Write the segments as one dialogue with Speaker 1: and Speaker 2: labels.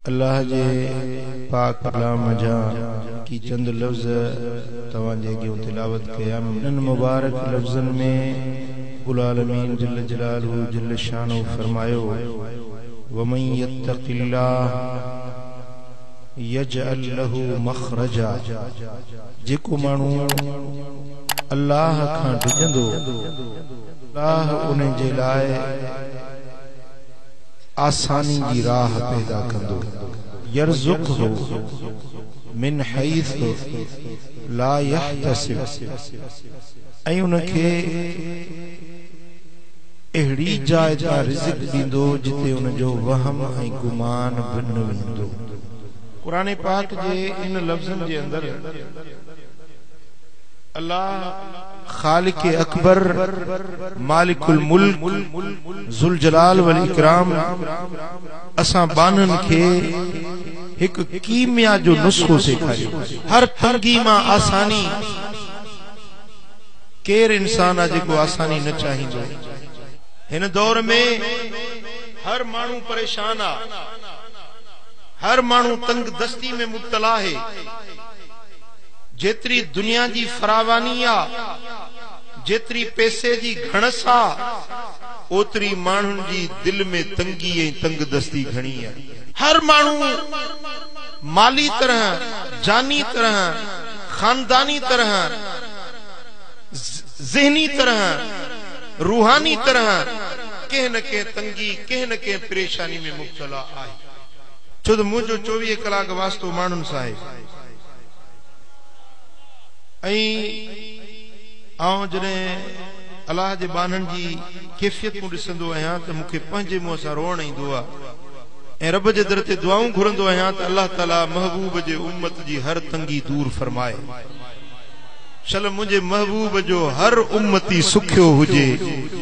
Speaker 1: अल्लाह जे पाक कलाम जा की चंद लफ्ज तवाजे अॻियां तिलावत कया। इन मुबारक लफ्ज़न में कुल आलमीन जल्ल जलालहू जल्ल शानो फरमायो वमन यत्तक़िल्लाह यजअल लहू मखरजा। जेको माण्हू अल्लाह खां डिॼंदो अल्लाह उन जे लाइ आसानी की राह पैदा कंदो। यरज़ुक़हु मिन हैसु ला यहतसिब। ऐं उनखे अहिड़ी जाइ तां रिज़्क़ ॾींदो जिते उनजो वहम ऐं गुमान बि न वेंदो। कुरान पाक जे इन लफ्ज़न जे अंदर अल्लाह खालिक अकबर मालिकुल मुल्क जुल जलाल वल इकराम असां बानन के एक कीमिया जो नुस्खो सेखारियो। हर तंगी मां आसानी केर इंसान आ जेको आसानी न चाहींदो। हिन दौर में हर माण्हू परेशान आ, हर माण्हू तंग दस्ती में मुब्तला है। जेतरी दुनिया की फरावानी आ, जेतरी पैसे की घणस आ, ओतरी माण्हुनि जी दिल में तंगी ऐं तंग दस्ती घणी है। हर माण्हू माली तरह, जानी तरह, खानदानी तरह, ज़हनी तरह, रूहानी तरह कंहिं न कंहिं तंगी, कंहिं न कंहिं परेशानी में मुब्तला आहे। छो तो मुझो 24 कलाक वास्तो माण्हुनि सां आहे। ऐं जॾहिं अल्लाह जे बाननि जी कैफियत को ॾिसंदो आहियां त मूंखे पंहिंजे मुंहं सां रोअण ईंदो आहे ऐं रब जे दर ते दुआऊं घुरंदो आहियां त अल्लाह ताला महबूब जे उम्मत जी हर तंगी दूर फरमाए। चल मुंहिंजे महबूब जो हर उम्मती सुखियो हुजे,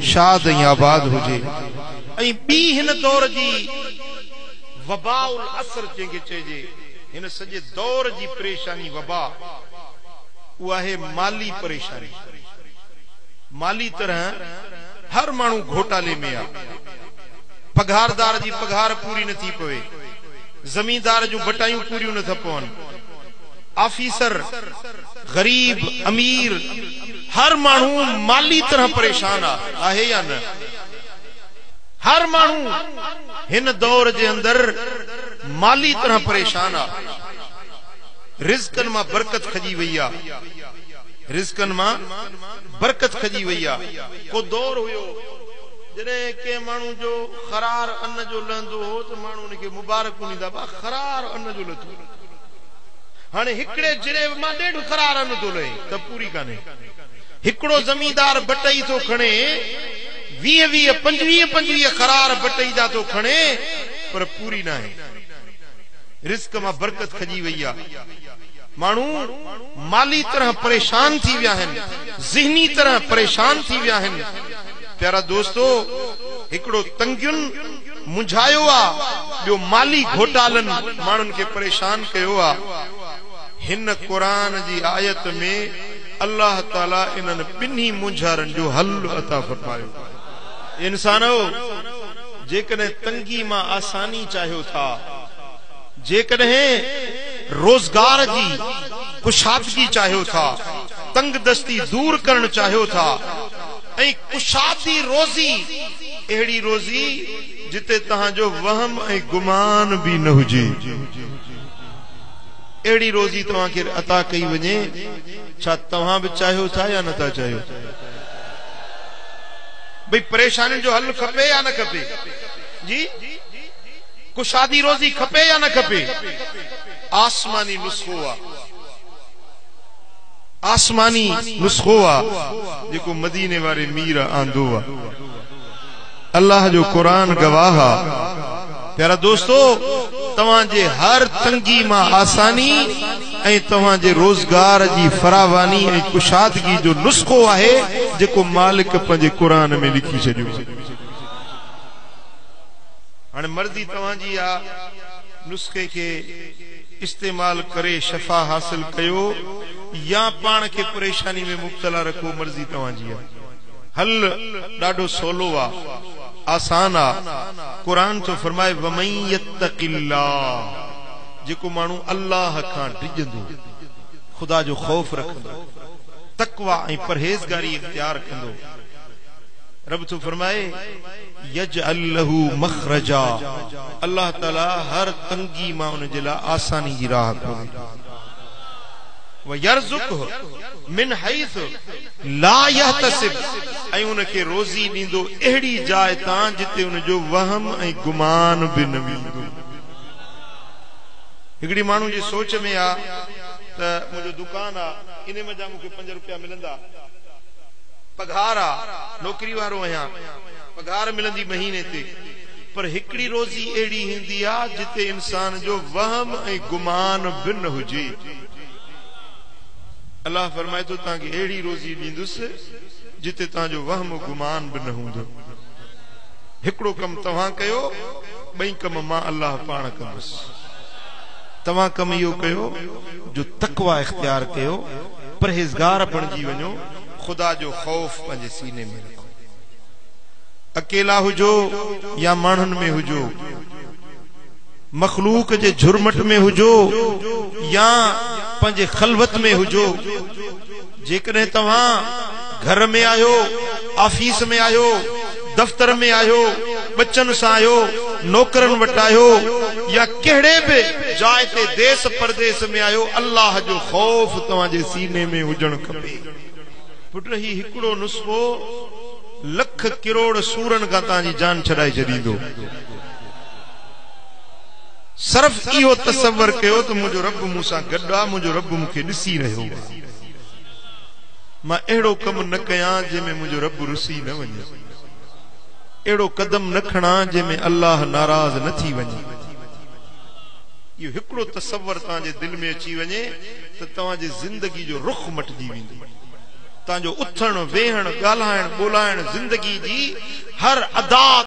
Speaker 1: शाद ऐं आबाद हुजे। ऐं ॿी हिन दौर जी वबाउल असर जंहिंखे चइजे, हिन सॼे दौर जी परेशानी वबा उहा है माली परेशानी। माली तरह हर माण्हू घोटाले में आ। पघारदार जी पघार पूरी न थी पवे, जमींदार जूं बटायूं पूरियूं न था पवन, ऑफिसर गरीब अमीर हर माण्हू माली तरह परेशान आहे या न? हर माण्हू हिन दौर जे अंदर माली तरह परेशान आ। रिज़्क़न मां बरकत खजी वई आ, रिज़्क़न मां बरकत खजी वई आ। को दौर हुयो जॾहिं के माण्हू जो खरार अन्न जो लहंदो हो त माण्हू उनखे मुबारक ॾींदा, बा खरार अन्न जो लथो। हाणे हिकिड़े जिरे मां 1.5 खरार अन्न थो लहे त पूरी कान्हे। हिकिड़ो ज़मींदार बटई थो खणे 20-20, 25-25 खरार बटई जा थो खणे, पर पूरी न आहे। रिज़्क़ मां बरकत खजी वई आ। माण्हू माली तरह परेशान थी विया आहिनि, ज़हनी तरह परेशान थी विया आहिनि। प्यारा दोस्तो, हिकिड़ो तंगियुनि मुंझायो आ, ॿियो माली घोटालनि माण्हुनि खे परेशान कयो आ। हिन क़ुरान जी आयत में अल्लाह ताला इन्हनि ॿिन्ही मुंझारनि जो हल अता फरमायो। इंसानो, जेकॾहिं तंगी मां आसानी चाहियो था, जेकॾहिं रोजगार जी कुशादगी चाहियो था, तंग दस्ती दूर करण चाहियो था, ऐं कुशादी रोज़ी अहिड़ी रोज़ी जिते तव्हांजो वहम ऐं गुमान भी न हुजे, अहिड़ी रोज़ी तव्हांखे अता कई वञे, छा तव्हां बि चाहियो था या नथा चाहियो? भई परेशानियुनि जो हल खपे या न खपे? जी, कुशादी रोज़ी खपे या न खपे? आसमानी नुस्खो आ, आसमानी नुस्खो आ जेको मदीने वारे मीर आंदो आ। अल्लाह जो कुरान गवाह आ। प्यारा दोस्तो, तव्हांजे हर तंगी मां आसानी ऐं तव्हांजे रोजगार जी फरावानी ऐं कुशादगी जो नुस्खो आहे जेको मालिक पंहिंजे कुरान में लिखी छॾियो। हाणे मर्ज़ी तव्हांजी आ, नुस्खे के इस्तेमाल करे शफा हासिल कयो या पाण के परेशानी में मुब्तला रखो, मर्ज़ी तव्हांजी आ। हल ॾाढो सवलो आ। आसान आ। कुरान तो फरमाए वमन यत्तकिल्लाह, जेको माण्हू अल्लाह खां डिॼंदो, खुदा जो खौफ रखंदो, तकवा ऐं परहेज़गारी इख्तियार कंदो, रब तो फरमाए यजअल लहू मखरजा, अल्लाह ताला हर तंगी मां उन जे लाइ आसानी जी राह खोलींदो। व यरज़ुक़हु मिन हैस ला यहतसिब, ऐं उनखे रोज़ी ॾींदो अहिड़ी जाइ तां जिते उन जो वहम ऐं गुमान बि न वेंदो। हिकिड़ी माण्हू जी सोच में आ त मुंहिंजो दुकान आ, इन में जा मूंखे 5 रुपया मिलंदा, पघार आ, नौकरी वारो आहियां, पघार मिलंदी महीने ते, पर हिकिड़ी रोज़ी अहिड़ी हूंदी आ जिते इंसान जो वहम ऐं गुमान बि न हुजे। अल्लाह फरमाए थो तव्हांखे अहिड़ी रोज़ी ॾींदुसि जिते तव्हांजो वहम गुमान बि न हूंदो। हिकिड़ो कमु तव्हां कयो, 2 कम मां अल्लाह पाण कंदुसि। तव्हां कमु इहो कयो जो तकवा इख्तियार कयो, परहेज़गार बणिजी वञो, खुदा जो खौफ पंहिंजे सीने में रखो। अकेला हुजो या माण्हुनि में हुजो, मखलूक जे झुरमट में हुजो या पंहिंजे खलवत में हुजो, जेकॾहिं तव्हां घर में आहियो, ऑफिस में आहियो, दफ़्तर में आहियो, बच्चनि सां आहियो, नौकरनि वटि आहियो, या कहिड़े बि जाइ ते देश परदेस में आहियो, अल्लाह जो खौफ तव्हांजे सीने में हुजणु खपे। पुट ही हिकिड़ो नुस्ख़ो लख करोड़ सूरनि खां तव्हांजी जान छॾाए छॾींदो। सिर्फ़ इहो तसवर कयो त मुंहिंजो रब मूंसां गॾु आहे, मुंहिंजो रब मूंखे ॾिसी रहियो आहे, मां अहिड़ो कमु न कयां जंहिंमें मुंहिंजो रब रुसी न वञे, अहिड़ो कदम न खणां जंहिंमें अल्लाह नाराज़ न थी वञे। इहो हिकिड़ो तसवर तव्हांजे दिलि में अची वञे त तव्हांजी ज़िंदगी जो रुख़ मटिजी वेंदो। तव्हांजो उथण वेहण ॻाल्हाइण ॿोलाइण ज़िंदगी जी हर अदा